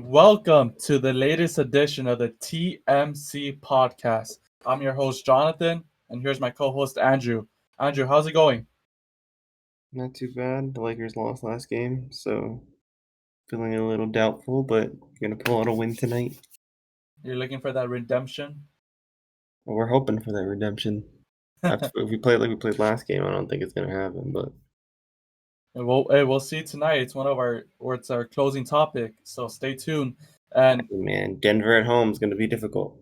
and welcome to the latest edition of the TMC podcast. I'm your host, Jonathan, and here's my co host, Andrew. Andrew, how's it going? Not too bad. The Lakers lost last game, so feeling a little doubtful, but gonna pull out a win tonight. You're looking for that redemption? We're hoping for that redemption. If we play like we played last game, I don't think it's gonna happen. But We'll see tonight. It's our closing topic, so stay tuned. And man, Denver at home is gonna be difficult.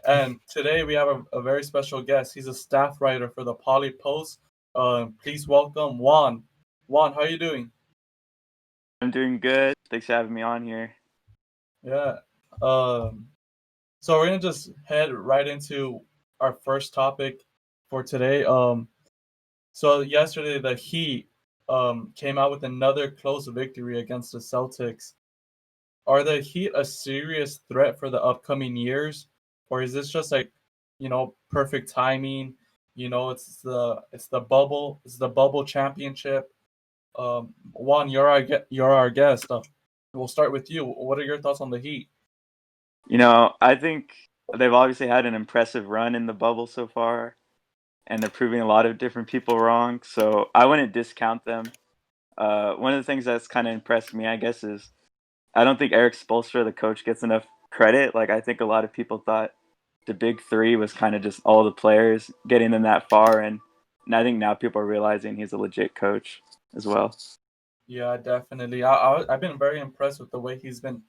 and today we have a very special guest. He's a staff writer for the Poly Post. Please welcome Juan. Juan, how are you doing? I'm doing good. Thanks for having me on here. Yeah. So we're gonna just head right into our first topic for today. So yesterday the Heat came out with another close victory against the Celtics. Are the Heat a serious threat for the upcoming years, or is this just like, perfect timing? It's the bubble championship. Juan, you're our guest. We'll start with you. What are your thoughts on the Heat? I think they've obviously had an impressive run in the bubble so far, and they're proving a lot of different people wrong. So I wouldn't discount them. One of the things that's kind of impressed me, I guess, is I don't think Eric Spoelstra, the coach, gets enough credit. Like, I think a lot of people thought the big three was kind of just all the players getting them that far, and I think now people are realizing he's a legit coach as well. Yeah, definitely. I've been very impressed with the way he's been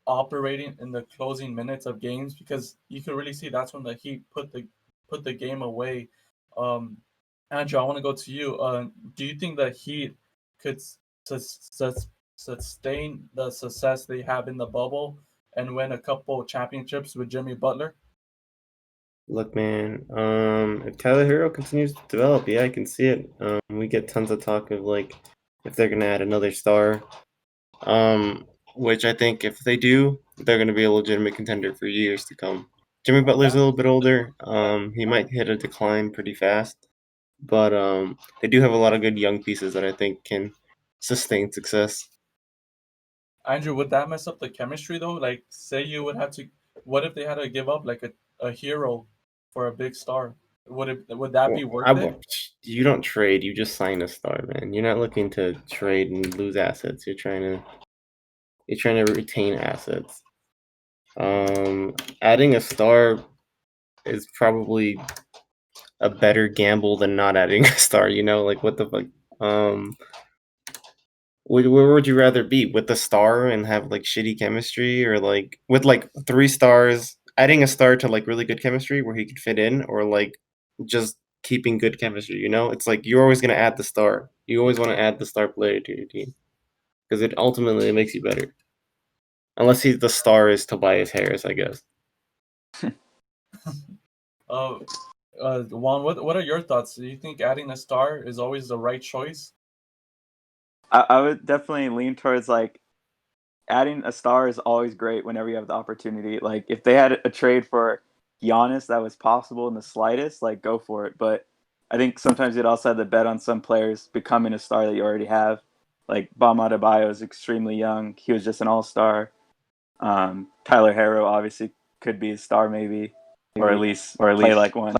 operating in the closing minutes of games, because you can really see that's when the Heat put the game away. Um, Andrew, I want to go to you. Do you think the Heat could sustain the success they have in the bubble and win a couple championships with Jimmy Butler? Look, man, if Tyler Hero continues to develop, yeah, I can see it. We get tons of talk of like if they're gonna add another star. Which I think if they do, they're gonna be a legitimate contender for years to come. Jimmy Butler's a little bit older. He might hit a decline pretty fast, but they do have a lot of good young pieces that I think can sustain success. Andrew, would that mess up the chemistry though? Like, say you would have to. What if they had to give up like a hero for a big star? Would that be Well, worth it? you don't trade, you just sign a star, man. You're not looking to trade and lose assets. You're trying to retain assets. Adding a star is probably a better gamble than not adding a star. Like what the fuck? Where would you rather be, with the star and have like shitty chemistry, or like with like 3 stars, adding a star to like really good chemistry where he could fit in, or like just keeping good chemistry? It's like you're always gonna add the star. You always want to add the star player to your team because it ultimately makes you better. Unless the star is Tobias Harris, I guess. Uh, Juan, what are your thoughts? Do you think adding a star is always the right choice? I would definitely lean towards like adding a star is always great whenever you have the opportunity. Like if they had a trade for Giannis that was possible in the slightest, like go for it. But I think sometimes you'd also have to bet on some players becoming a star that you already have. Like Bam Adebayo is extremely young. He was just an all-star. Tyler Hero obviously could be a star maybe, or at least play like one.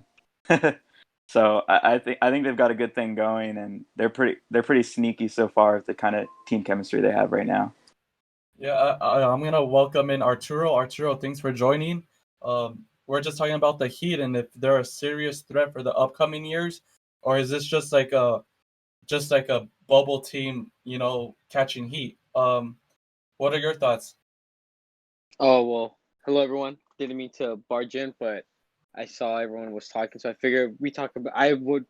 So I think they've got a good thing going, and they're pretty sneaky so far with the kind of team chemistry they have right now. Yeah, I'm gonna welcome in Arturo. Arturo, thanks for joining. We're just talking about the Heat and if they're a serious threat for the upcoming years, or is this just like a bubble team, catching heat? What are your thoughts? Oh, well, hello everyone. Didn't mean to barge in, but I saw everyone was talking, so I figured I would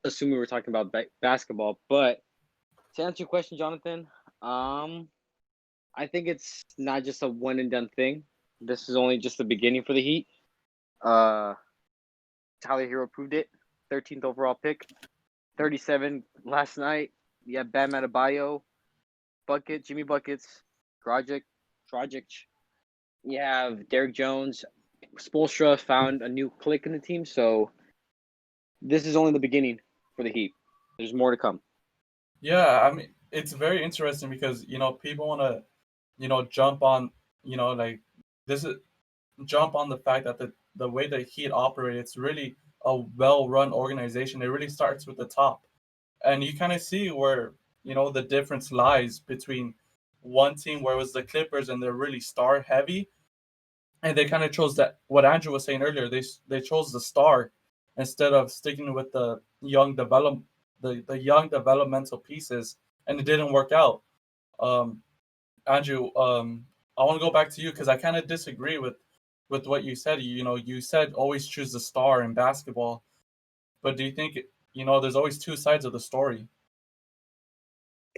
assume we were talking about basketball. But to answer your question, Jonathan, I think it's not just a one and done thing. This is only just the beginning for the Heat. Uh, Tyler Hero proved it. 13th overall pick, 37 last night. Yeah, Bam Adebayo, Jimmy Buckets, Dragic. You have Derrick Jones. Spoelstra found a new click in the team, so this is only the beginning for the Heat. There's more to come. Yeah, I mean, it's very interesting because people want to jump on, like this is jump on the fact that the way the Heat operate, it's really a well-run organization. It really starts with the top, and you kind of see where the difference lies between one team where it was the Clippers and they're really star heavy, and they kind of chose that what Andrew was saying earlier. They chose the star instead of sticking with the the young developmental pieces, and it didn't work out. Um, Andrew, I want to go back to you because I kind of disagree with what you said. You said always choose the star in basketball, but do you think there's always two sides of the story?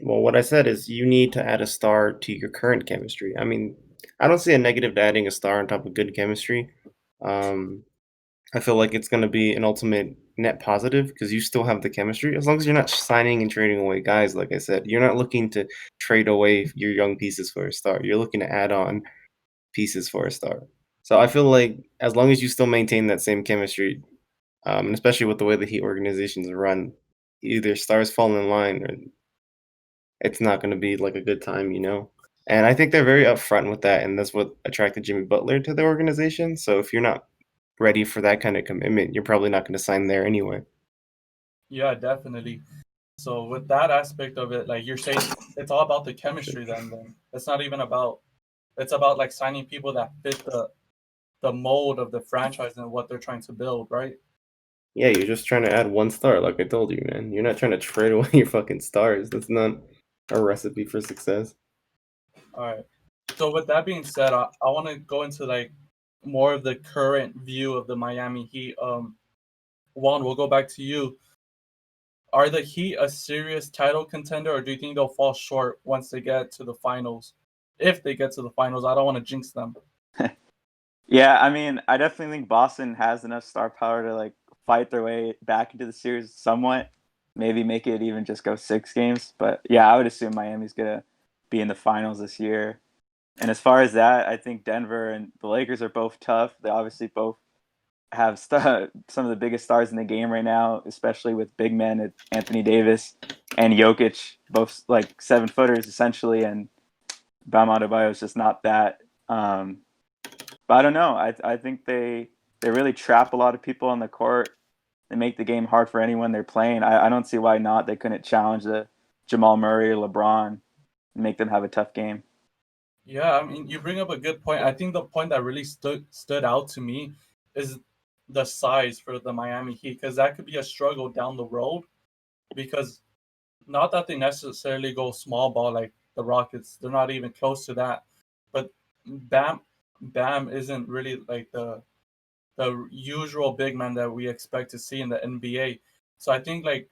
Well, what I said is you need to add a star to your current chemistry. I mean, I don't see a negative to adding a star on top of good chemistry. Um, I feel like it's going to be an ultimate net positive because you still have the chemistry. As long as you're not signing and trading away guys, like I said, you're not looking to trade away your young pieces for a star. You're looking to add on pieces for a star. So I feel like as long as you still maintain that same chemistry, and especially with the way the Heat organizations run, either stars fall in line or it's not going to be like a good time, you know? And I think they're very upfront with that, and that's what attracted Jimmy Butler to the organization. So if you're not ready for that kind of commitment, you're probably not going to sign there anyway. Yeah, definitely. So with that aspect of it, like you're saying, it's all about the chemistry. Then it's not even about. It's about like signing people that fit the mold of the franchise and what they're trying to build, right? Yeah, you're just trying to add one star, like I told you, man. You're not trying to trade away your fucking stars. That's not a recipe for success. All right. So with that being said, I want to go into like more of the current view of the Miami Heat. Juan, we'll go back to you. Are the Heat a serious title contender, or do you think they'll fall short once they get to the finals? If they get to the finals, I don't want to jinx them. Yeah, I mean, I definitely think Boston has enough star power to like fight their way back into the series somewhat. Maybe make it even just go 6 games. But yeah, I would assume Miami's gonna be in the finals this year. And as far as that, I think Denver and the Lakers are both tough. They obviously both have some of the biggest stars in the game right now, especially with big men at Anthony Davis and Jokic, both like 7-footers essentially, and Bam Adebayo is just not that. But I don't know. I think they really trap a lot of people on the court. They make the game hard for anyone they're playing. I don't see why not. They couldn't challenge the Jamal Murray or LeBron and make them have a tough game. Yeah, I mean, you bring up a good point. I think the point that really stood out to me is the size for the Miami Heat, because that could be a struggle down the road. Because not that they necessarily go small ball like the Rockets, they're not even close to that. But Bam isn't really like the usual big man that we expect to see in the NBA. So I think like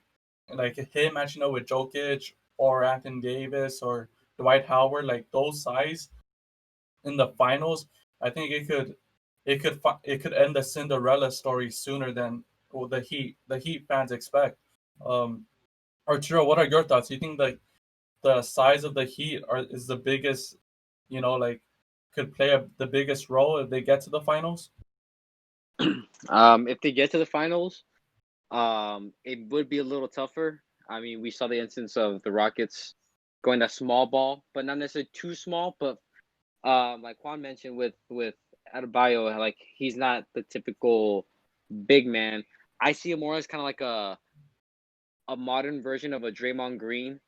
him matching up with Jokic or Anthony Davis or Dwight Howard, like those size in the finals, I think it could end the Cinderella story sooner than the Heat fans expect. Um, Arturo, what are your thoughts? Do you think like the size of the Heat is the biggest, like could play the biggest role if they get to the finals? If they get to the finals, it would be a little tougher. I mean, we saw the instance of the Rockets going that small ball, but not necessarily too small. But like Juan mentioned with Adebayo, like he's not the typical big man. I see him more as kind of like a modern version of a Draymond Green.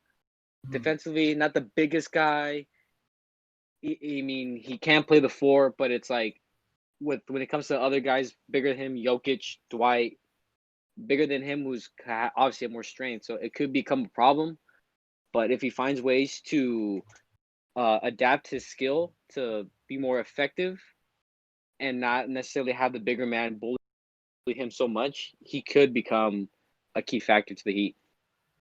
Mhm. Defensively, not the biggest guy. I mean, he can play the four, but it's like when it comes to other guys bigger than him, Jokic, Dwight, bigger than him, who's obviously have more strength, so it could become a problem. But if he finds ways to adapt his skill to be more effective and not necessarily have the bigger man bully him so much, he could become a key factor to the Heat.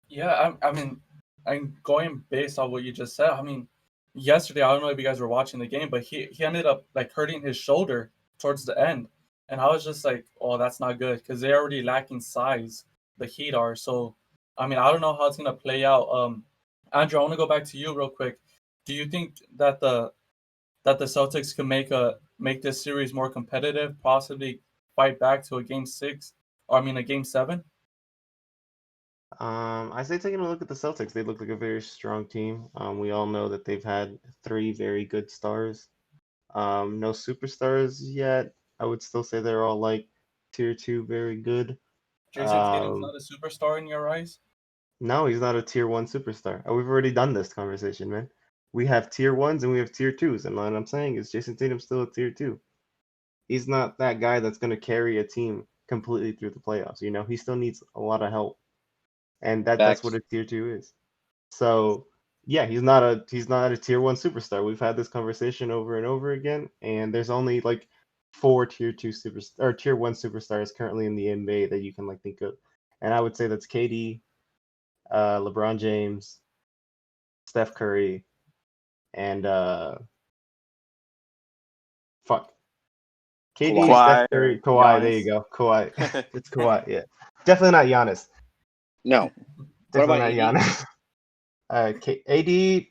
Yeah, I mean, I'm going based on what you just said. I mean, yesterday, I don't know if you guys were watching the game, but he ended up like hurting his shoulder towards the end, and I was just like, oh, that's not good because they're already lacking size. The Heat are so. I mean, I don't know how it's gonna play out. Andrew, I want to go back to you real quick. Do you think that the Celtics can make this series more competitive, possibly fight back to a game 6, or I mean a game 7? I say taking a look at the Celtics. They look like a very strong team. We all know that they've had 3 very good stars. No superstars yet. I would still say they're all like tier 2, very good. Jason Tatum's Um, not a superstar in your eyes? no, he's not a tier 1 superstar. We've already done this conversation, man. We have tier 1s and we have tier 2s, and what I'm saying is Jason Tatum's still a tier 2. He's not that guy that's going to carry a team completely through the playoffs. He still needs a lot of help, and that's what Facts. a tier 2 is. So yeah, he's not a tier 1 superstar. We've had this conversation over and over again, and there's only like 4 tier 2 super or tier 1 superstars currently in the NBA that you can like think of, and I would say that's KD, LeBron James, Steph Curry, and fuck. KD, Kawhi. Steph Kawhi or Curry, Kawhi. There you Giannis. go, Kawhi. It's Kawhi. Yeah, definitely not Giannis. No. What Definitely about not AD? Giannis. AD.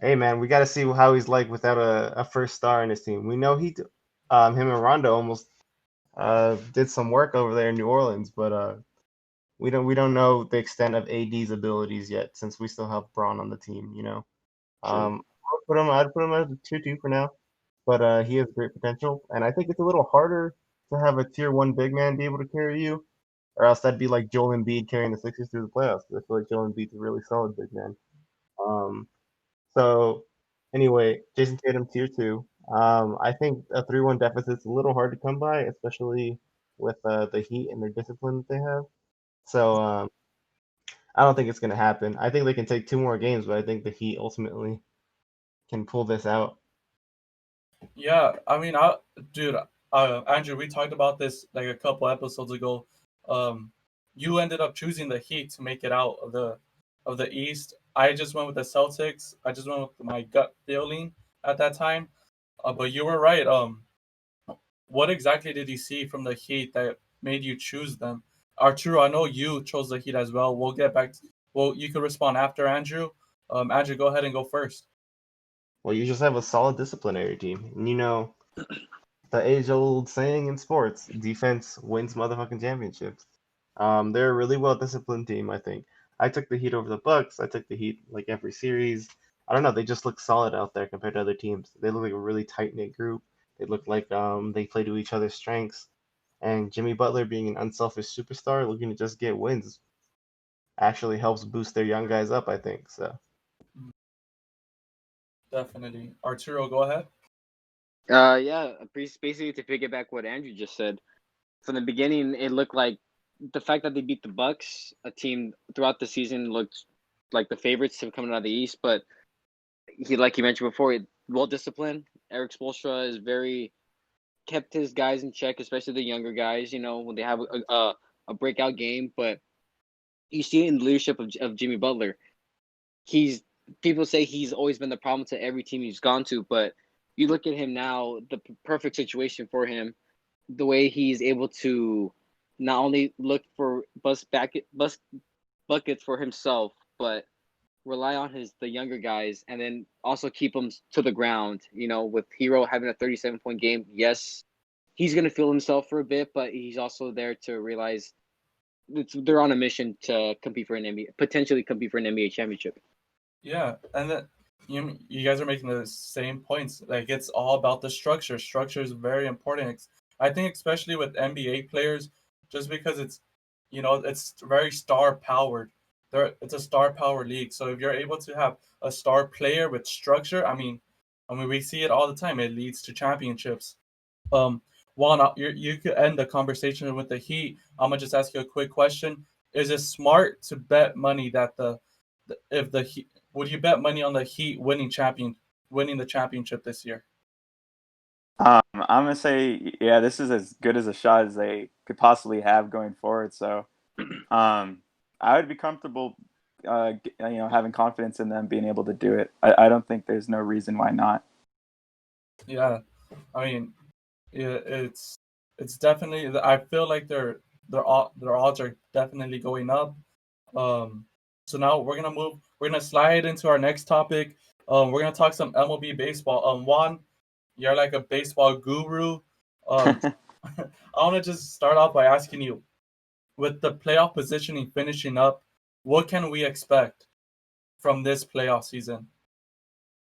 Hey man, we got to see how he's like without a first star in his team. We know him and Rondo almost did some work over there in New Orleans, but we don't know the extent of AD's abilities yet since we still have Braun on the team. True. I'd put him as a tier 2 for now, but he has great potential, and I think it's a little harder to have a tier 1 big man be able to carry you, or else that'd be like Joel Embiid carrying the Sixers through the playoffs. I feel like Joel Embiid's a really solid big man. Um, so anyway, Jason Tatum tier 2. I think a 3-1 deficit's a little hard to come by, especially with the Heat and their discipline that they have. So I don't think it's gonna happen. I think they can take 2 more games, but I think the Heat ultimately can pull this out. Yeah, I mean, dude, Andrew, we talked about this like a couple episodes ago. Um, you ended up choosing the Heat to make it out of the East. I just went with the Celtics. I just went with my gut feeling at that time. But you were right. What exactly did you see from the Heat that made you choose them? Arturo, I know you chose the Heat as well. We'll get back. Well, you can respond after Andrew. Andrew, go ahead and go first. Well, you just have a solid disciplinary team, and the age-old saying in sports: defense wins motherfucking championships. They're a really well-disciplined team, I think. I took the Heat over the Bucks. I took the Heat like every series. I don't know. They just look solid out there compared to other teams. They look like a really tight-knit group. They look like they play to each other's strengths. And Jimmy Butler being an unselfish superstar, looking to just get wins, actually helps boost their young guys up, I think. So Definitely. Arturo, go ahead. Yeah, basically to piggyback what Andrew just said. From the beginning, it looked like the fact that they beat the Bucks, a team throughout the season looked like the favorites to coming out of the East, but like you mentioned before, well disciplined. Eric Spoelstra is very kept his guys in check, especially the younger guys. When they have a breakout game, but you see it in the leadership of Jimmy Butler. He's People say he's always been the problem to every team he's gone to, but you look at him now, the perfect situation for him, the way he's able to not only look for bus buckets for himself, but rely on the younger guys, and then also keep them to the ground. With Hero having a 37-point game, yes, he's gonna feel himself for a bit, but he's also there to realize they're on a mission to potentially compete for an NBA championship. Yeah, and then you guys are making the same points. Like it's all about the structure. Structure is very important. I think especially with NBA players, just because it's very star powered. It's a star power league. So if you're able to have a star player with structure, I mean we see it all the time. It leads to championships. Um, Juan, you could end the conversation with the Heat. I'm gonna just ask you a quick question. Is it smart to bet money that if the Heat, would you bet money on the Heat winning the championship this year? I'm gonna say, yeah, this is as good as a shot as they could possibly have going forward. So, I would be comfortable, having confidence in them being able to do it. I don't think there's no reason why not. Yeah, I mean, it's definitely. I feel like their odds are definitely going up. Um, so now we're gonna move. We're gonna slide into our next topic. We're gonna talk some MLB baseball. Juan, you're like a baseball guru. Um, I want to just start off by asking you, with the playoff positioning finishing up, what can we expect from this playoff season?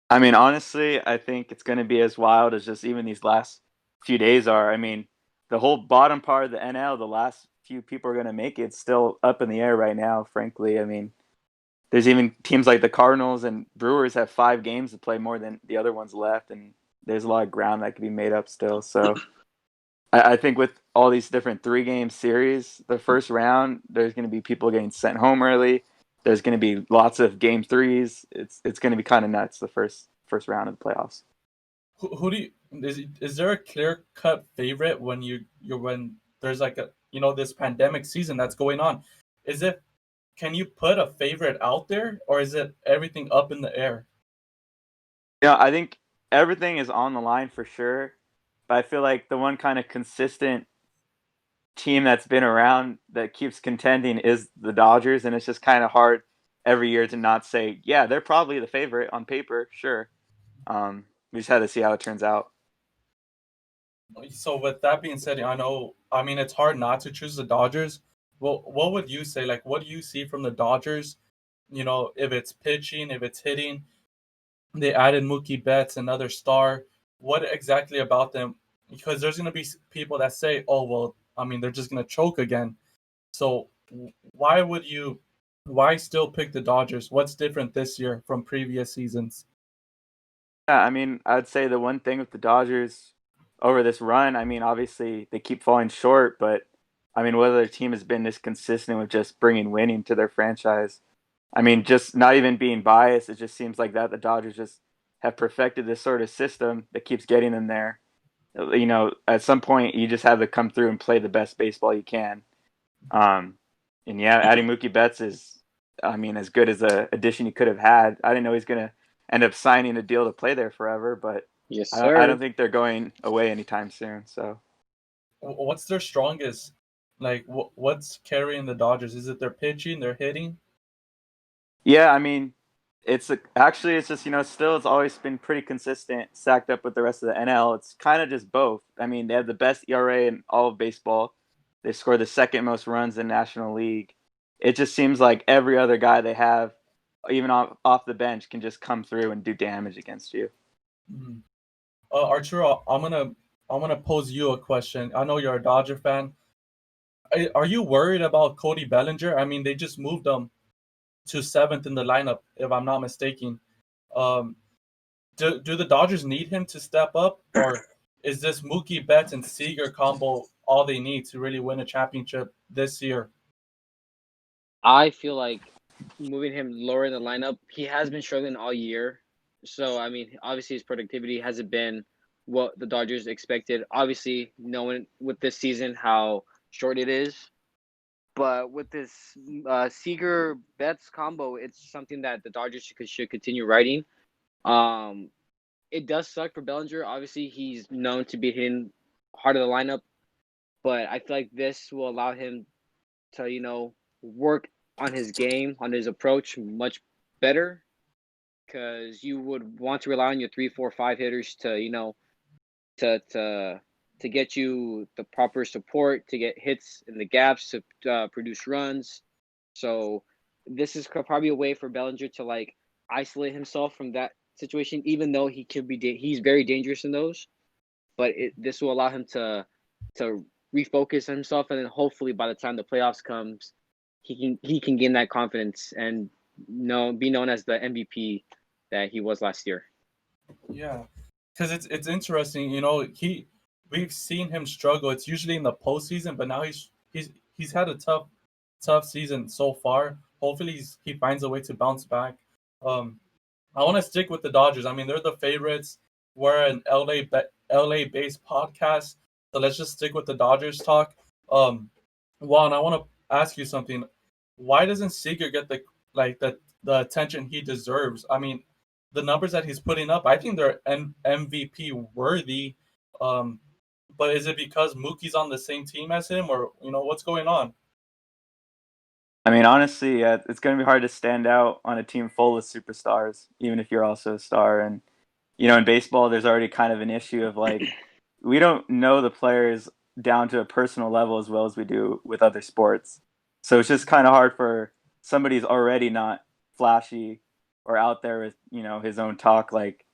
I mean, honestly, I think it's going to be as wild as just even these last few days are. I mean, the whole bottom part of the NL, the last few people are going to make it, still up in the air right now, frankly. I mean, there's even teams like the Cardinals and Brewers have 5 games to play more than the other ones left, and there's a lot of ground that could be made up still. So I think with all these different 3-game series, the first round, there's going to be people getting sent home early. There's going to be lots of game 3s. It's going to be kind of nuts the first round of the playoffs. Who do you is there a clear cut favorite when when there's like a this pandemic season that's going on? Is it Can you put a favorite out there, or is it everything up in the air? Yeah, I think everything is on the line for sure, but I feel like the one kind of consistent team that's been around that keeps contending is the Dodgers, and it's just kind of hard every year to not say, yeah, they're probably the favorite on paper, sure. We just had to see how it turns out. So with that being said, I mean, it's hard not to choose the Dodgers. Well, what would you say? Like, what do you see from the Dodgers? If it's pitching, if it's hitting, they added Mookie Betts, another star. What exactly about them? Because there's going to be people that say, oh, well, I mean, they're just going to choke again. So why still pick the Dodgers? What's different this year from previous seasons? Yeah, I mean, I'd say the one thing with the Dodgers over this run, I mean, obviously they keep falling short, but I mean, whether their team has been this consistent with just bringing winning to their franchise, I mean, just not even being biased, it just seems like that the Dodgers just have perfected this sort of system that keeps getting them there. At some point, you just have to come through and play the best baseball you can. And yeah, adding Mookie Betts is, I mean, as good as a addition you could have had. I didn't know he's going to end up signing a deal to play there forever, but Yes, I don't sir. think they're going away anytime soon. So What's their strongest? Like, what's carrying the Dodgers? Is it their pitching, their hitting? yeah, I mean, actually it's just still it's always been pretty consistent, stacked up with the rest of the NL. It's kind of just both. I mean, they have the best ERA in all of baseball. They score the second most runs in National League. It just seems like every other guy they have, even off the bench, can just come through and do damage against you. Mhm. Arturo, I'm gonna pose you a question. I know you're a Dodger fan. Are you worried about Cody Bellinger? I mean, they just moved him to 7th in the lineup, if I'm not mistaken. Um, do the Dodgers need him to step up, or is this Mookie Betts and Seager combo all they need to really win a championship this year? I feel like moving him lower in the lineup, he has been struggling all year. So, I mean, obviously his productivity hasn't been what the Dodgers expected. Obviously, knowing with this season how short it is. But with this Seager Betts combo, it's something that the Dodgers should continue riding. Um, it does suck for Bellinger. Obviously, he's known to be hitting hard of the lineup, but I feel like this will allow him to, work on his game, on his approach much better. Because you would want to rely on your 3, 4, 5 hitters to, to to to get you the proper support, to get hits in the gaps, to produce runs. So this is probably a way for Bellinger to like isolate himself from that situation, even though he could be he's very dangerous in those. But this will allow him to refocus himself, and then hopefully by the time the playoffs comes, he can gain that confidence and be known as the MVP that he was last year. Yeah, because it's interesting. We've seen him struggle. It's usually in the postseason, but now he's had a tough season so far. Hopefully, he finds a way to bounce back. Um, I want to stick with the Dodgers. I mean, they're the favorites. We're an LA based podcast, so let's just stick with the Dodgers talk. Juan, I want to ask you something. Why doesn't Seager get the attention he deserves? I mean, the numbers that he's putting up, I think they're MVP worthy. Um, but is it because Mookie's on the same team as him, or what's going on? I mean, honestly, yeah, it's going to be hard to stand out on a team full of superstars, even if you're also a star. And in baseball, there's already kind of an issue of like we don't know the players down to a personal level as well as we do with other sports. So it's just kind of hard for somebody's already not flashy or out there with, his own talk, like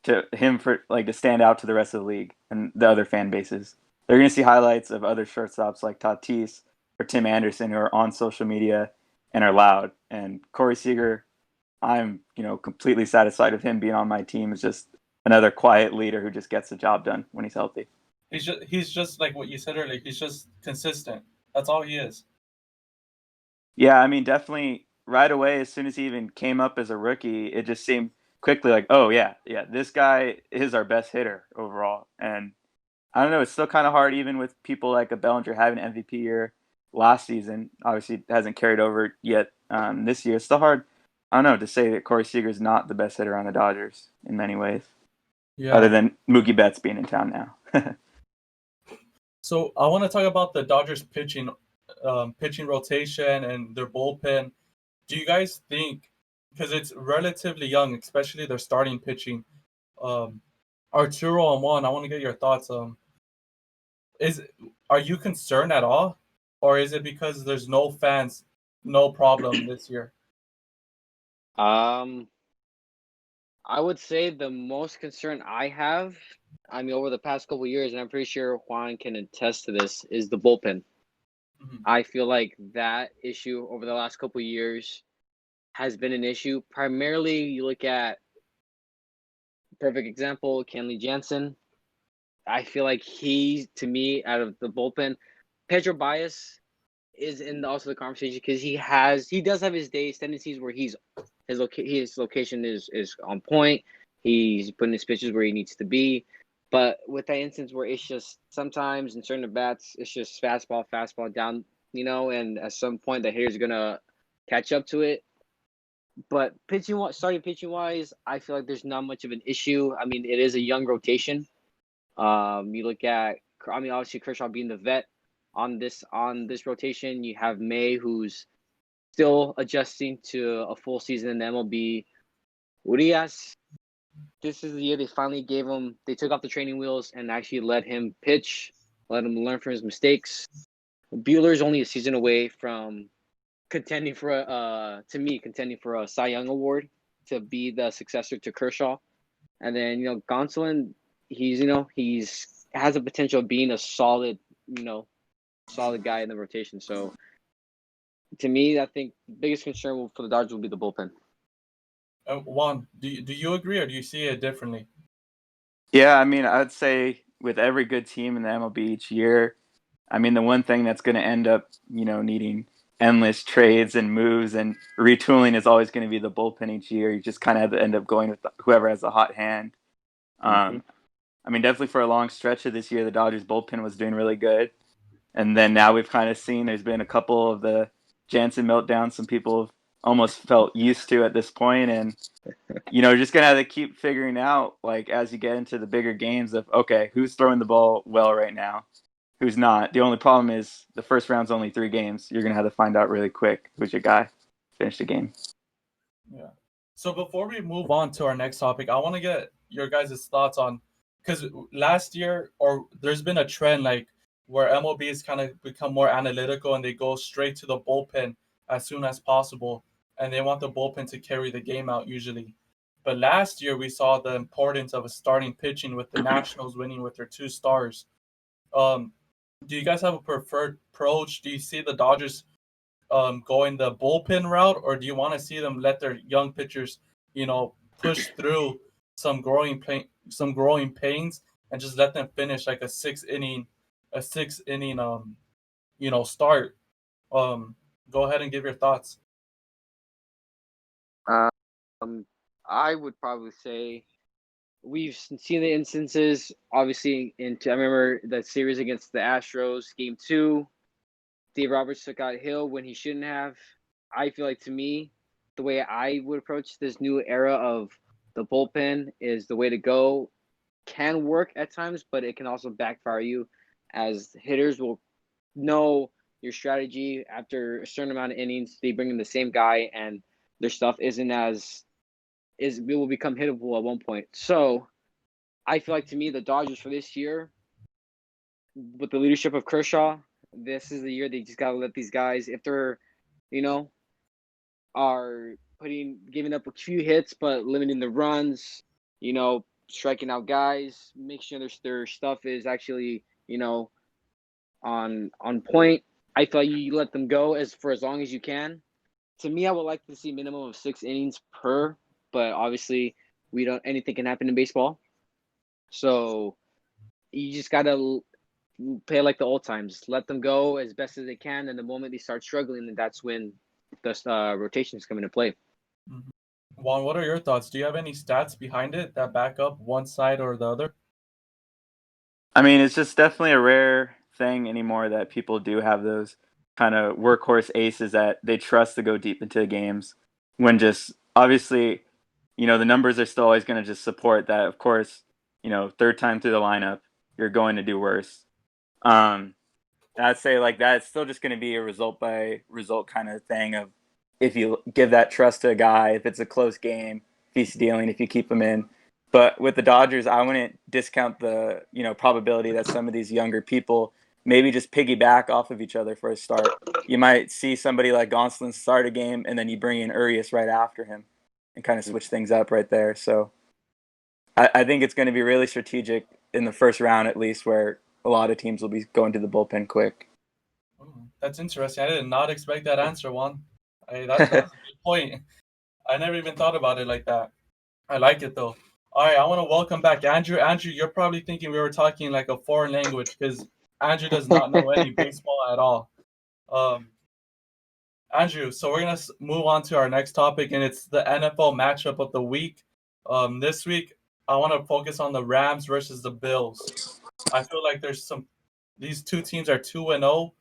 to him for like to stand out to the rest of the league and the other fan bases. They're going to see highlights of other shortstops like Tatis or Tim Anderson who are on social media and are loud. And Corey Seager, I'm, completely satisfied with him being on my team. Is just another quiet leader who just gets the job done when he's healthy. He's just like what you said earlier. He's just consistent. That's all he is. Yeah, I mean, definitely right away, as soon as he even came up as a rookie, it just seemed quickly like, oh, yeah, this guy is our best hitter overall. And I don't know, it's still kind of hard even with people like a Bellinger having an MVP year last season. Obviously, it hasn't carried over yet this year. It's still hard, I don't know, to say that Corey Seager is not the best hitter on the Dodgers in many ways, other than Mookie Betts being in town now. So I want to talk about the Dodgers pitching rotation and their bullpen. Do you guys think, because it's relatively young, especially their starting pitching, Arturo and Juan, I want to get your thoughts. Are you concerned at all, or is it because there's no fans, no problem this year? I would say the most concern I have, over the past couple of years, and I'm pretty sure Juan can attest to this, is the bullpen. Mhm. I feel like that issue over the last couple of years has been an issue. Primarily, you look at perfect example, Kenley Jansen. I feel like he, to me, out of the bullpen, Pedro Baez is in also the conversation because he does have his tendencies where his location is on point. He's putting his pitches where he needs to be. But with that instance where it's just sometimes in certain bats, it's just fastball down, and at some point the hitter's gonna catch up to it. But starting pitching wise, I feel like there's not much of an issue. I mean, it is a young rotation. You look at, obviously Kershaw being the vet on this rotation. You have May, who's still adjusting to a full season in the MLB. Urias, this is the year they finally they took off the training wheels and actually let him pitch, let him learn from his mistakes. Buehler's only a season away from contending for a Cy Young award to be the successor to Kershaw. And then, Gonsolin, he's has a potential of being a solid guy in the rotation. So to me, I think the biggest concern for the Dodgers will be the bullpen. Juan, do you agree, or do you see it differently? Yeah, I mean, I'd say with every good team in the MLB each year, I mean, the one thing that's going to end up, needing endless trades and moves and retooling is always going to be the bullpen each year. You just kind of have to end up going with whoever has a hot hand. I mean, definitely for a long stretch of this year, the Dodgers bullpen was doing really good. And then now we've kind of seen there's been a couple of the Jansen meltdowns some people have almost felt used to at this point. And, just going to have to keep figuring out, like, as you get into the bigger games of, okay, who's throwing the ball well right now? Who's not? The only problem is the first round's only 3 games. You're going to have to find out really quick who's your guy. Finish the game. Yeah. So before we move on to our next topic, I want to get your guys' thoughts on, because last year, or there's been a trend like where MLB has kind of become more analytical and they go straight to the bullpen as soon as possible, and they want the bullpen to carry the game out usually. But last year we saw the importance of a starting pitching with the Nationals winning with their 2 stars. Do you guys have a preferred approach? Do you see the Dodgers going the bullpen route, or do you want to see them let their young pitchers, push through some growing pains and just let them finish like a 6 inning start? Go ahead and give your thoughts. I would probably say we've seen the instances, obviously, I remember that series against the Astros, Game 2. Dave Roberts took out Hill when he shouldn't have. I feel like, to me, the way I would approach this new era of the bullpen is the way to go. Can work at times, but it can also backfire you, as hitters will know your strategy after a certain amount of innings. They bring in the same guy, and their stuff it will become hittable at one point. So I feel like, to me, the Dodgers for this year, with the leadership of Kershaw, this is the year they just got to let these guys, if they're, are giving up a few hits but limiting the runs, striking out guys, make sure their stuff is actually, on point. I thought you let them go as long as you can. To me, I would like to see minimum of 6 innings per, but obviously anything can happen in baseball. So you just gotta play like the old times. Let them go as best as they can, and the moment they start struggling, then that's when the rotations come into play. Mhm. Juan, what are your thoughts? Do you have any stats behind it that back up one side or the other? I mean, it's just definitely a rare thing anymore that people do have those kind of workhorse aces that they trust to go deep into the games when just obviously, the numbers are still always going to just support that. Of course, third time through the lineup, you're going to do worse. I'd say like that's still just going to be a result by result kind of thing of if you give that trust to a guy, if it's a close game, if he's stealing, if you keep him in. But with the Dodgers, I wouldn't discount the probability that some of these younger people maybe just piggyback off of each other for a start. You might see somebody like Gonsolin start a game, and then you bring in Urias right after him, and kind of switch things up right there. So I think it's going to be really strategic in the first round at least, where a lot of teams will be going to the bullpen quick. That's interesting. I did not expect that answer, Juan. That's a good point. I never even thought about it like that. I like it though. All right, I want to welcome back Andrew. Andrew, you're probably thinking we were talking like a foreign language because Andrew does not know any baseball at all. Um, Andrew, so we're gonna move on to our next topic, and it's the NFL matchup of the week. This week, I want to focus on the Rams versus the Bills. I feel like these two teams are 2-0,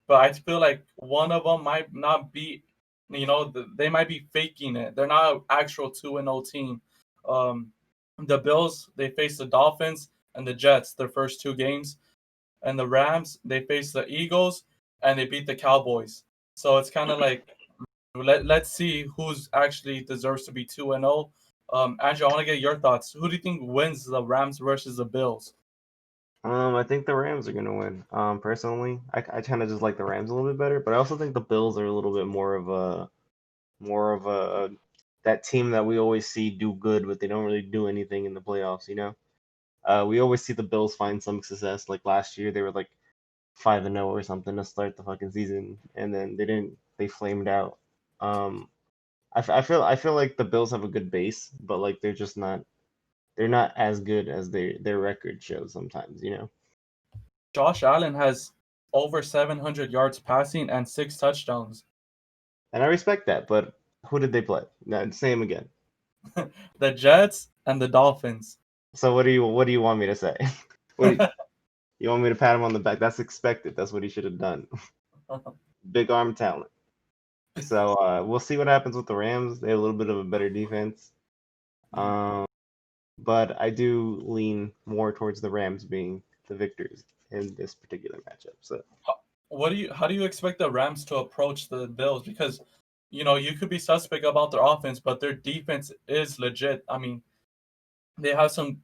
but I feel like one of them might not be, they might be faking it. They're not an actual 2-0 team. Um, the Bills, they face the Dolphins and the Jets their first two games, and the Rams, they face the Eagles and they beat the Cowboys. So it's kind of like let's see who's actually deserves to be 2-0. Andrew, I want to get your thoughts. Who do you think wins the Rams versus the Bills? I think the Rams are gonna win. Personally, I kind of just like the Rams a little bit better, but I also think the Bills are a little bit more of a that team that we always see do good, but they don't really do anything in the playoffs. We always see the Bills find some success. Like last year, they were like 5-0 or something to start the fucking season, and then they didn't. They flamed out. Um, I feel like the Bills have a good base, but like they're just not. They're not as good as their record shows sometimes. Josh Allen has over 700 yards passing and 6 touchdowns. And I respect that, but who did they play? No, say him again. The Jets and the Dolphins. So what do you want me to say? What do you want me to pat him on the back? That's expected. That's what he should have done. Big arm talent. So we'll see what happens with the Rams. They have a little bit of a better defense. But I do lean more towards the Rams being the victors in this particular matchup. So How do you expect the Rams to approach the Bills? Because you could be suspect about their offense, but their defense is legit. I mean, they have some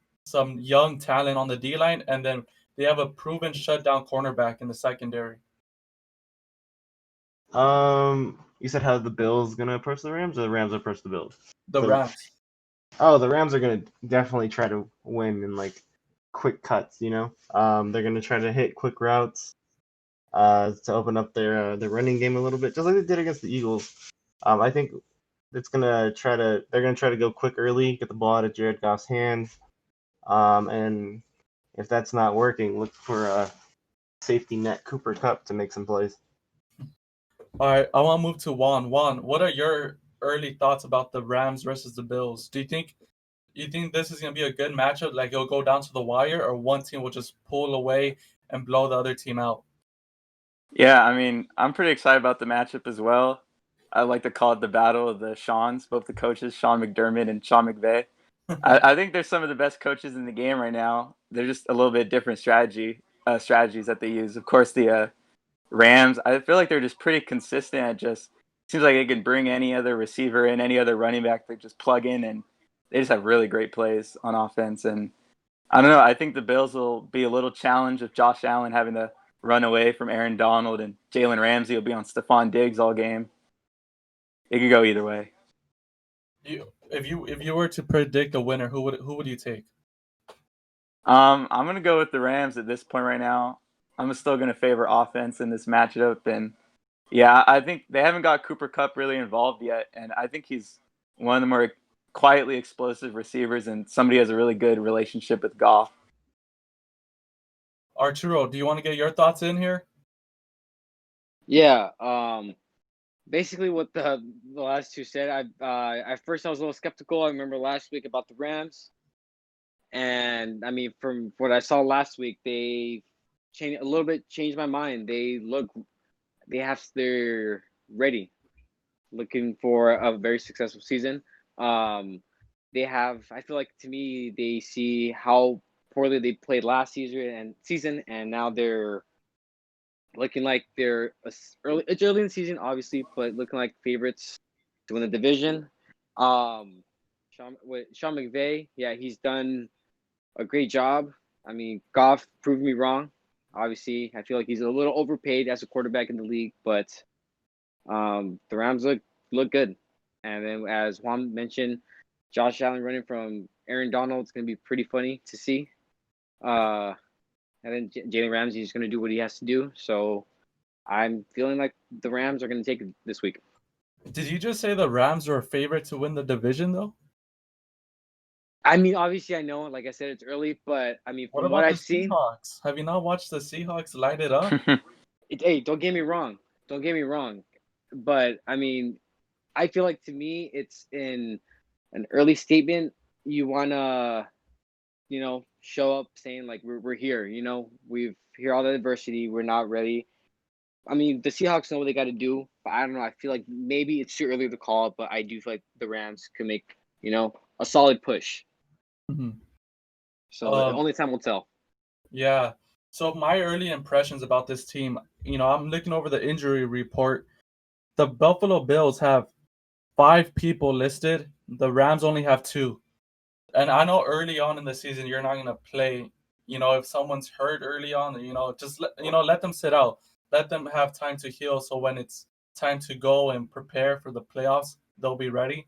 young talent on the D line, and then they have a proven shutdown cornerback in the secondary. you said how the Bills gonna approach the Rams, or the Rams approach the Bills? The The Rams. the Rams are gonna definitely try to win in like quick cuts. They're gonna try to hit quick routes, to open up their running game a little bit, just like they did against the Eagles. I think they're gonna try to go quick early, get the ball out of Jared Goff's hands, and if that's not working, look for a safety net Cooper Kupp to make some plays. All right, I want to move to Juan. Juan, what are your early thoughts about the Rams versus the Bills? Do you think this is gonna be a good matchup? Like it'll go down to the wire, or one team will just pull away and blow the other team out? Yeah, I mean, I'm pretty excited about the matchup as well. I like to call it the battle of the Seans, both the coaches, Sean McDermott and Sean McVay. I think they're some of the best coaches in the game right now. They're just a little bit different strategies that they use. Of course, the Rams, I feel like they're just pretty consistent. It just seems like they can bring any other receiver in, any other running back, they just plug in, and they just have really great plays on offense. And I don't know. I think the Bills will be a little challenged with Josh Allen having to run away from Aaron Donald, and Jalen Ramsey will be on Stephon Diggs all game. it could go either way. If you were to predict a winner, who would you take? I'm gonna go with the Rams at this point right now. I'm still gonna favor offense in this matchup, and yeah, I think they haven't got Cooper Kupp really involved yet, and I think he's one of the more quietly explosive receivers, and somebody who has a really good relationship with Goff. Arturo, do you want to get your thoughts in here? Yeah. Basically what the last two said. At first I was a little skeptical. I remember last week about the Rams, and I mean from what I saw last week, they changed my mind. They're ready, looking for a very successful season. I feel like to me they see how poorly they played last season, and now they're looking like it's early in the season, obviously, but looking like favorites to win the division. Sean McVay, yeah, he's done a great job. I mean, Goff proved me wrong. Obviously, I feel like he's a little overpaid as a quarterback in the league, but the Rams look good. And then, as Juan mentioned, Josh Allen running from Aaron Donald is going to be pretty funny to see. And then Jalen Ramsey is going to do what he has to do. So I'm feeling like the Rams are going to take it this week. Did you just say the Rams are a favorite to win the division, though? I mean, obviously, I know, like I said, it's early, but I mean, What from what about the I've seen, Seahawks? Have you not watched the Seahawks light it up? hey, don't get me wrong. But I mean, I feel like to me, it's in an early statement. You want to, show up saying like we're here. We've hear all the adversity. We're not ready. I mean, the Seahawks know what they got to do, but I don't know. I feel like maybe it's too early to call, but I do feel like the Rams could make a solid push. Mhm. So only time will tell. Yeah. So my early impressions about this team, I'm looking over the injury report. The Buffalo Bills have 5 people listed. The Rams only have 2. And I know early on in the season you're not gonna play. If someone's hurt early on, just let them sit out. Let them have time to heal. So when it's time to go and prepare for the playoffs, they'll be ready.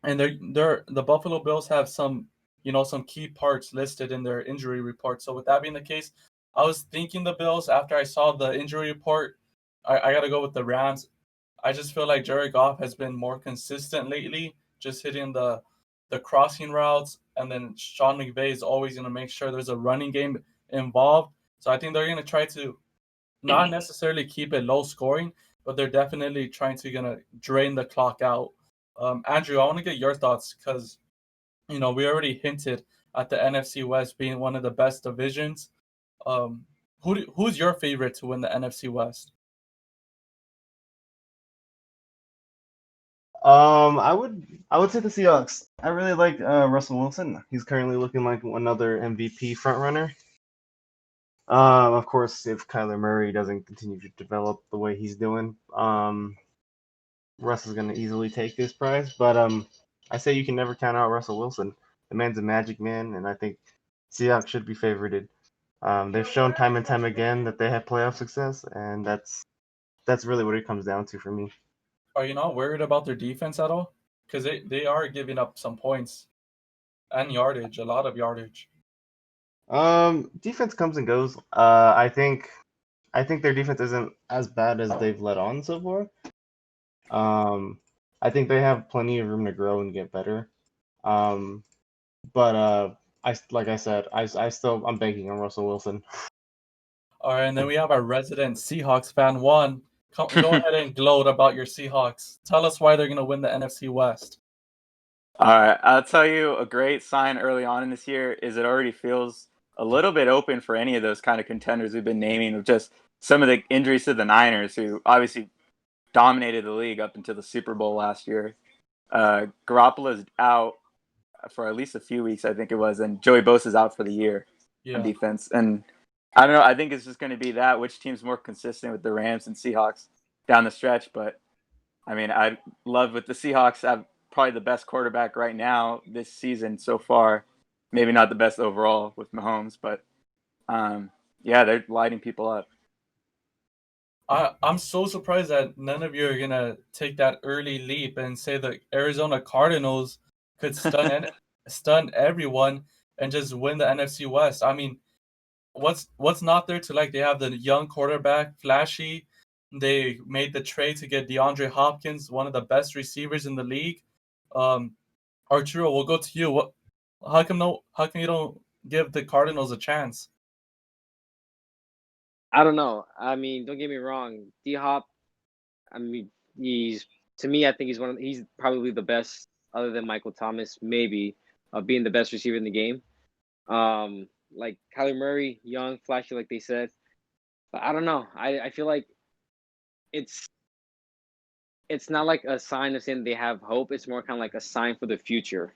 And the Buffalo Bills have some key parts listed in their injury report. So with that being the case, I was thinking the Bills after I saw the injury report. I got to go with the Rams. I just feel like Jared Goff has been more consistent lately, just hitting the crossing routes, and then Sean McVay is always going to make sure there's a running game involved. So I think they're going to try to not necessarily keep it low scoring, but they're definitely trying to gonna drain the clock out. Andrew, I want to get your thoughts because we already hinted at the NFC West being one of the best divisions. Who's your favorite to win the NFC West? I would say the Seahawks. I really like Russell Wilson. He's currently looking like another MVP frontrunner. Of course, if Kyler Murray doesn't continue to develop the way he's doing, Russ is going to easily take this prize. But I say you can never count out Russell Wilson. The man's a magic man, and I think Seahawks should be favorited. They've shown time and time again that they have playoff success, and that's really what it comes down to for me. Are you not worried about their defense at all? Because they are giving up some points and yardage, a lot of yardage. Defense comes and goes. I think their defense isn't as bad as they've let on so far. I think they have plenty of room to grow and get better. But like I said, I'm banking on Russell Wilson. All right, and then we have our resident Seahawks fan, Juan. Go ahead and gloat about your Seahawks. Tell us why they're going to win the NFC West. All right, I'll tell you a great sign early on in this year is it already feels a little bit open for any of those kind of contenders we've been naming, with just some of the injuries to the Niners, who obviously dominated the league up until the Super Bowl last year. Garoppolo's out for at least a few weeks, I think it was, and Joey Bosa's out for the year on defense. And I don't know, I think it's just going to be that which team's more consistent with the Rams and Seahawks down the stretch. But I mean, I love with the Seahawks have probably the best quarterback right now this season so far. Maybe not the best overall with Mahomes, but yeah, they're lighting people up. I'm so surprised that none of you are gonna take that early leap and say the Arizona Cardinals could stun everyone and just win the NFC West. I mean, what's not there to like? They have the young quarterback, flashy. They made the trade to get DeAndre Hopkins, one of the best receivers in the league. Um, Arturo, we'll go to you. What? How come no? How come you don't give the Cardinals a chance? I don't know. I mean, don't get me wrong. D Hop. I mean, he's to me. I think he's probably the best, other than Michael Thomas, maybe, of being the best receiver in the game. Like Kyler Murray, young, flashy, like they said. But I don't know. I feel like it's it's not like a sign of saying they have hope. It's more kind of like a sign for the future.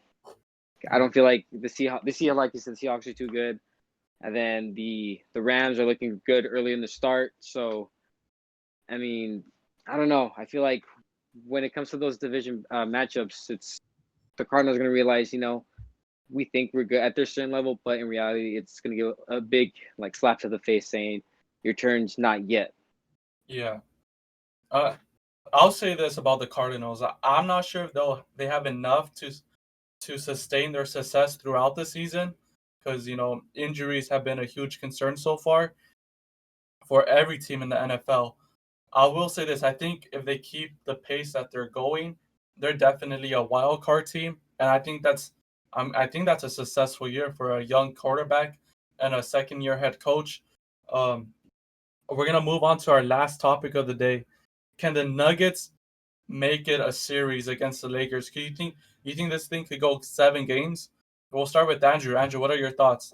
I don't feel like the Seahawks, like you said, the Seahawks are too good, and then the Rams are looking good early in the start. So, I mean, I don't know. I feel like when it comes to those division matchups, it's the Cardinals going to realize, we think we're good at their certain level, but in reality, it's going to give a big like slap to the face, saying your turn's not yet. Yeah. I'll say this about the Cardinals. I'm not sure if they have enough to sustain their success throughout the season because injuries have been a huge concern so far for every team in the NFL. I will say this: I think if they keep the pace that they're going, they're definitely a wild card team, and I think that's a successful year for a young quarterback and a second year head coach. Um, we're gonna move on to our last topic of the day. Can the Nuggets make it a series against the Lakers? You think this thing could go 7 games? We'll start with Andrew. Andrew, what are your thoughts?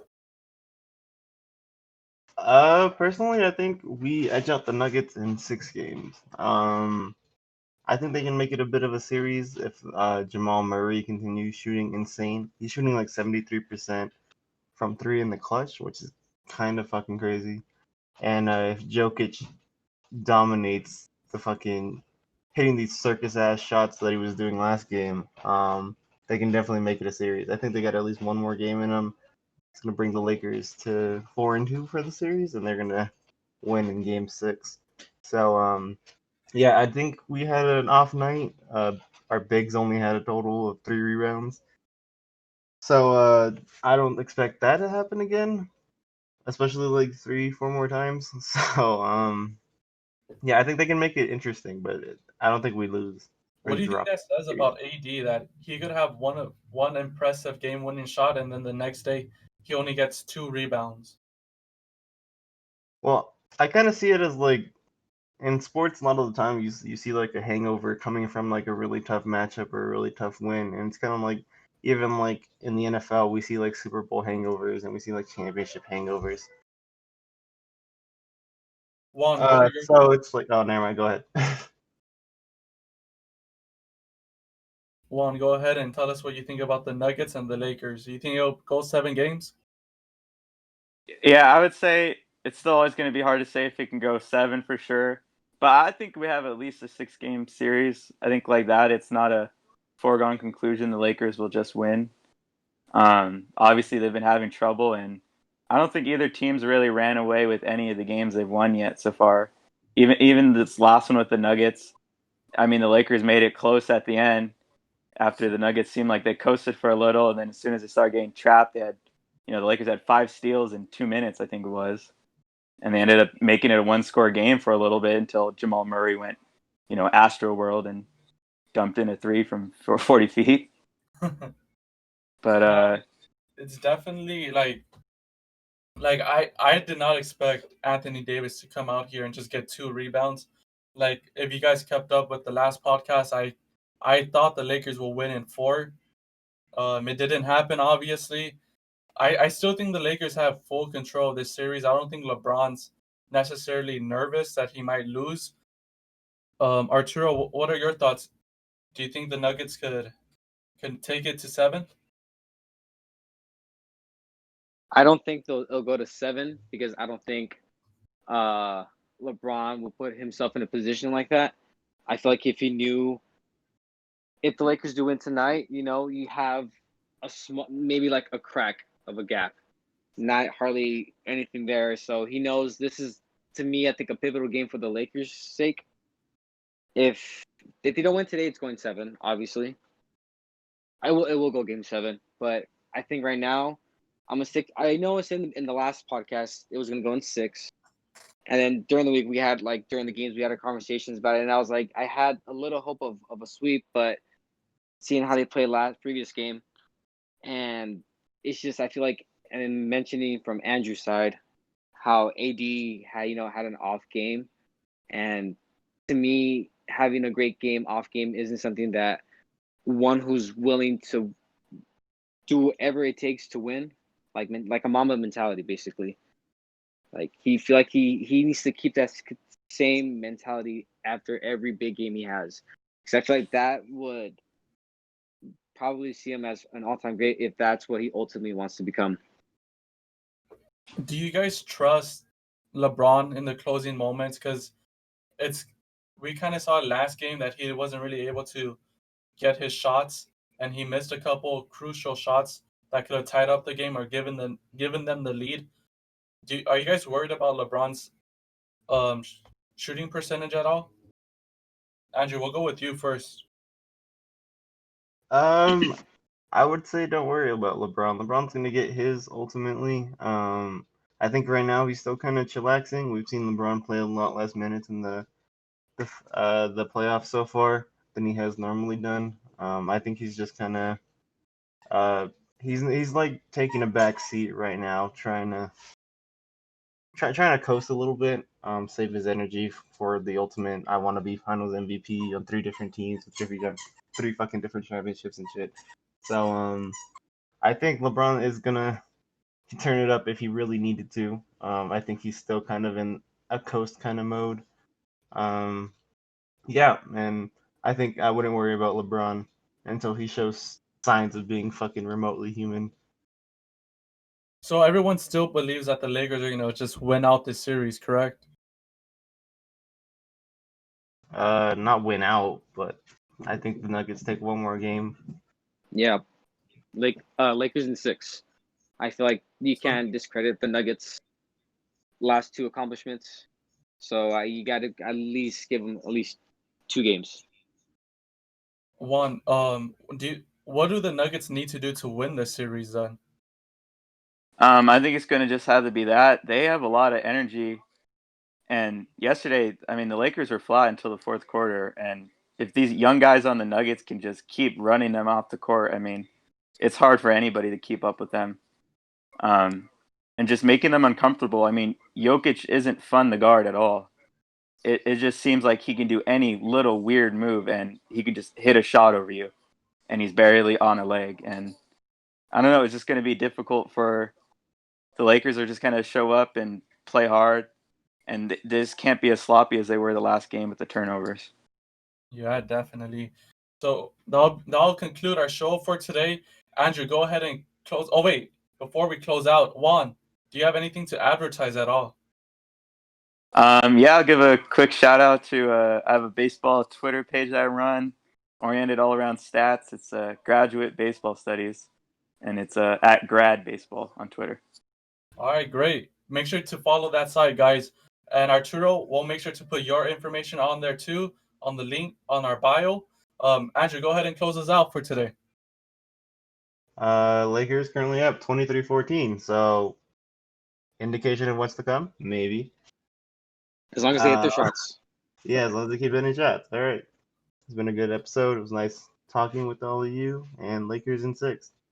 Personally, I think we edge out the Nuggets in 6 games. I think they can make it a bit of a series if Jamal Murray continues shooting insane. He's shooting like 73% from three in the clutch, which is kind of fucking crazy. And if Jokic dominates the fucking hitting these circus ass shots that he was doing last game, they can definitely make it a series. I think they got at least one more game in them. It's gonna bring the Lakers to 4-2 for the series, and they're gonna win in Game 6. So yeah, I think we had an off night. Our bigs only had a total of 3 rebounds. So I don't expect that to happen again, especially like 3, 4 more times. So yeah, I think they can make it interesting, but I don't think we lose What or do you think drop that says series. about AD that he could have one impressive game-winning shot and then the next day he only gets 2 rebounds? Well, I kind of see it as like in sports, a lot of the time you see like a hangover coming from like a really tough matchup or a really tough win, and it's kind of like even like in the NFL we see like Super Bowl hangovers and we see like championship hangovers. Juan, what are your So it's like, oh, never mind. Go ahead. Juan? Go ahead and tell us what you think about the Nuggets and the Lakers. Do you think it'll go 7 games? Yeah, I would say it's still always going to be hard to say if it can go 7 for sure. But I think we have at least a 6-game series. I think like that, it's not a foregone conclusion the Lakers will just win. Obviously, they've been having trouble, and I don't think either team's really ran away with any of the games they've won yet so far. Even this last one with the Nuggets, I mean, the Lakers made it close at the end after the Nuggets seemed like they coasted for a little, and then as soon as they started getting trapped, the Lakers had 5 steals in 2 minutes, I think it was, and they ended up making it a one-score game for a little bit until Jamal Murray went, Astro World and dumped in a three from 40 feet. But No, it's definitely like I did not expect Anthony Davis to come out here and just get 2 rebounds. Like if you guys kept up with the last podcast, I thought the Lakers will win in 4. It didn't happen, obviously. I still think the Lakers have full control of this series. I don't think LeBron's necessarily nervous that he might lose. Arturo, what are your thoughts? Do you think the Nuggets can take it to 7? I don't think they'll go to 7 because I don't think uh, LeBron will put himself in a position like that. I feel like if the Lakers do win tonight, you have a small, maybe like a crack of a gap, not hardly anything there. So he knows this is to me, I think a pivotal game for the Lakers' sake. If they don't win today, it's going 7. Obviously, it will go game 7. But I think right now, I'm gonna stick. I know it's in the last podcast it was gonna go in 6, and then during the week we had during the games we had our conversations about it, and I was like I had a little hope of a sweep, but seeing how they played previous game, and it's just I feel like, and mentioning from Andrew's side how AD had an off game, and to me having a great game off game isn't something that one who's willing to do whatever it takes to win, like a Mamba mentality, basically. Like he needs to keep that same mentality after every big game he has, because I feel like that would probably see him as an all-time great if that's what he ultimately wants to become. Do you guys trust LeBron in the closing moments? Because we kind of saw last game that he wasn't really able to get his shots, and he missed a couple crucial shots that could have tied up the game or given them the lead. Are you guys worried about LeBron's shooting percentage at all? Andrew, we'll go with you first. I would say don't worry about LeBron. LeBron's gonna get his ultimately. I think right now he's still kind of chillaxing. We've seen LeBron play a lot less minutes in the playoffs so far than he has normally done. I think he's just kind of he's like taking a back seat right now, trying to coast a little bit, save his energy for the ultimate. I want to be Finals MVP on 3 different teams with 3 fucking different championships and shit. So I think LeBron is gonna turn it up if he really needed to. I think he's still kind of in a coast kind of mode. Yeah, and I think I wouldn't worry about LeBron until he shows signs of being fucking remotely human. So everyone still believes that the Lakers are gonna just win out this series, correct? Not win out, but I think the Nuggets take one more game. Yeah, Lakers in 6. I feel like you can't discredit the Nuggets' last 2 accomplishments. So you got to at least give them at least 2 games. Juan, what do the Nuggets need to do to win this series then? I think it's going to just have to be that. They have a lot of energy. And yesterday, I mean, the Lakers were flat until the 4th quarter. And if these young guys on the Nuggets can just keep running them off the court, I mean, it's hard for anybody to keep up with them. And just making them uncomfortable. I mean, Jokic isn't fun to guard at all. It just seems like he can do any little weird move and he can just hit a shot over you. And he's barely on a leg. And I don't know, it's just going to be difficult for the Lakers are just going to show up and play hard. And this can't be as sloppy as they were the last game with the turnovers. Yeah, definitely. So that'll conclude our show for today. Andrew, go ahead and close. Oh wait, before we close out, Juan, do you have anything to advertise at all? Yeah, I'll give a quick shout out to I have a baseball Twitter page that I run, oriented all around stats. It's Graduate Baseball Studies, and it's at Grad Baseball on Twitter. All right, great. Make sure to follow that site, guys. And Arturo, we'll make sure to put your information on there too, on the link on our bio. Andrew, go ahead and close us out for today. Lakers currently up 23-14, so indication of what's to come, maybe. As long as they hit their shots. Yeah, as long as they keep hitting shots. All right. It's been a good episode. It was nice talking with all of you, and Lakers in 6.